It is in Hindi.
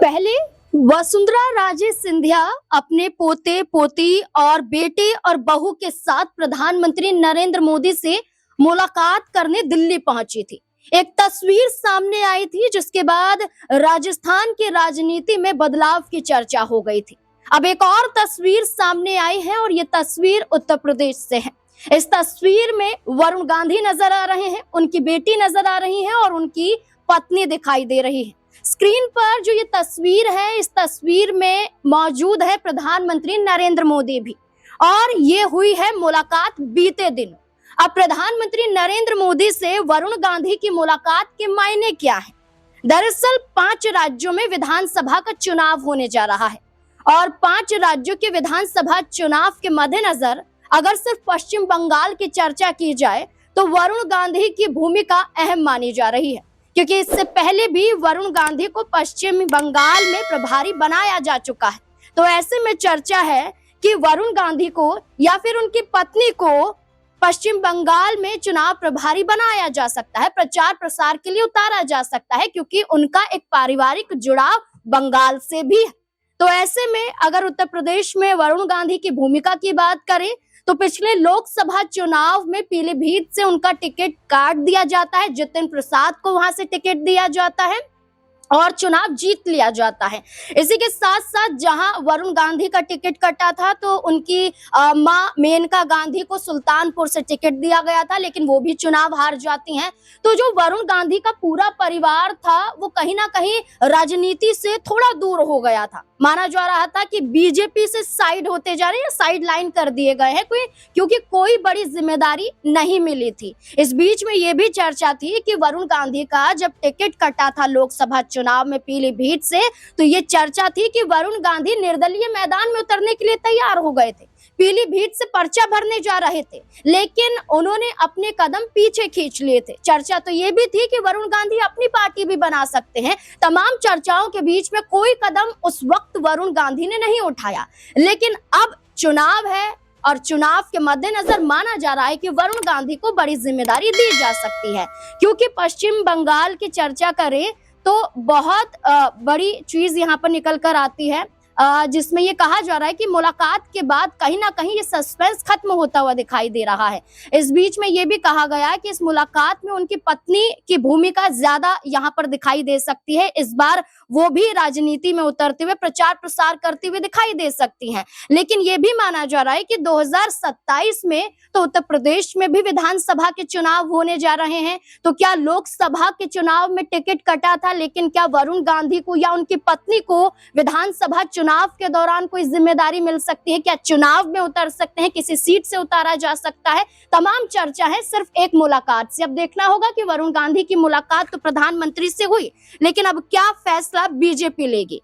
पहले वसुंधरा राजे सिंधिया अपने पोते पोती और बेटे और बहू के साथ प्रधानमंत्री नरेंद्र मोदी से मुलाकात करने दिल्ली पहुंची थी। एक तस्वीर सामने आई थी जिसके बाद राजस्थान की राजनीति में बदलाव की चर्चा हो गई थी। अब एक और तस्वीर सामने आई है और ये तस्वीर उत्तर प्रदेश से है। इस तस्वीर में वरुण गांधी नजर आ रहे हैं, उनकी बेटी नजर आ रही है और उनकी पत्नी दिखाई दे रही है। स्क्रीन पर जो ये तस्वीर है, इस तस्वीर में मौजूद है प्रधानमंत्री नरेंद्र मोदी भी, और ये हुई है मुलाकात बीते दिन। अब प्रधानमंत्री नरेंद्र मोदी से वरुण गांधी की मुलाकात के मायने क्या है? दरअसल 5 राज्यों में विधानसभा का चुनाव होने जा रहा है और 5 राज्यों के विधानसभा चुनाव के मद्देनजर अगर सिर्फ पश्चिम बंगाल की चर्चा की जाए तो वरुण गांधी की भूमिका अहम मानी जा रही है, क्योंकि इससे पहले भी वरुण गांधी को पश्चिम बंगाल में प्रभारी बनाया जा चुका है। तो ऐसे में चर्चा है कि वरुण गांधी को या फिर उनकी पत्नी को पश्चिम बंगाल में चुनाव प्रभारी बनाया जा सकता है, प्रचार प्रसार के लिए उतारा जा सकता है, क्योंकि उनका एक पारिवारिक जुड़ाव बंगाल से भी है। तो ऐसे में अगर उत्तर प्रदेश में वरुण गांधी की भूमिका की बात करें तो पिछले लोकसभा चुनाव में पीलीभीत से उनका टिकट काट दिया जाता है, जितिन प्रसाद को वहां से टिकट दिया जाता है और चुनाव जीत लिया जाता है। इसी के साथ साथ जहां वरुण गांधी का टिकट कटा था तो उनकी मां मेनका गांधी को सुल्तानपुर से टिकट दिया गया था, लेकिन वो भी चुनाव हार जाती हैं। तो जो वरुण गांधी का पूरा परिवार था वो कहीं ना कहीं राजनीति से थोड़ा दूर हो गया था। माना जा रहा था कि बीजेपी से साइड होते जा रहे हैं, साइड लाइन कर दिए गए हैं, क्योंकि कोई बड़ी जिम्मेदारी नहीं मिली थी। इस बीच में ये भी चर्चा थी कि वरुण गांधी का जब टिकट कटा था लोकसभा चुनाव में पीलीभीत से, तो ये चर्चा थी कि वरुण गांधी निर्दलीय मैदान में उतरने के लिए तैयार हो गए थे, पीलीभीत से पर्चा भरने जा रहे थे, लेकिन उन्होंने अपने कदम पीछे खींच लिए थे। चर्चा तो ये भी थी कि वरुण गांधी अपनी पार्टी भी बना सकते हैं। तमाम चर्चाओं के बीच में कोई कदम उस वक्त वरुण गांधी ने नहीं उठाया, लेकिन अब चुनाव है और चुनाव के मद्देनजर माना जा रहा है कि वरुण गांधी को बड़ी जिम्मेदारी दी जा सकती है, क्योंकि पश्चिम बंगाल की चर्चा करें तो बहुत बड़ी चीज यहाँ पर निकल कर आती है, जिसमें ये कहा जा रहा है कि मुलाकात के बाद कहीं ना कहीं ये सस्पेंस खत्म होता हुआ दिखाई दे रहा है। इस बीच में ये भी कहा गया है कि इस मुलाकात में उनकी पत्नी की भूमिका ज्यादा यहाँ पर दिखाई दे सकती है। इस बार वो भी राजनीति में उतरते हुए प्रचार प्रसार करते हुए दिखाई दे सकती हैं। लेकिन ये भी माना जा रहा है कि 2027 में तो उत्तर प्रदेश में भी विधानसभा के चुनाव होने जा रहे हैं। तो क्या लोकसभा के चुनाव में टिकट कटा था, लेकिन क्या वरुण गांधी को या उनकी पत्नी को विधानसभा चुनाव के दौरान कोई जिम्मेदारी मिल सकती है? क्या चुनाव में उतर सकते हैं, किसी सीट से उतारा जा सकता है? तमाम चर्चा है सिर्फ एक मुलाकात से। अब देखना होगा कि वरुण गांधी की मुलाकात तो प्रधानमंत्री से हुई, लेकिन अब क्या फैसला बीजेपी लेगी।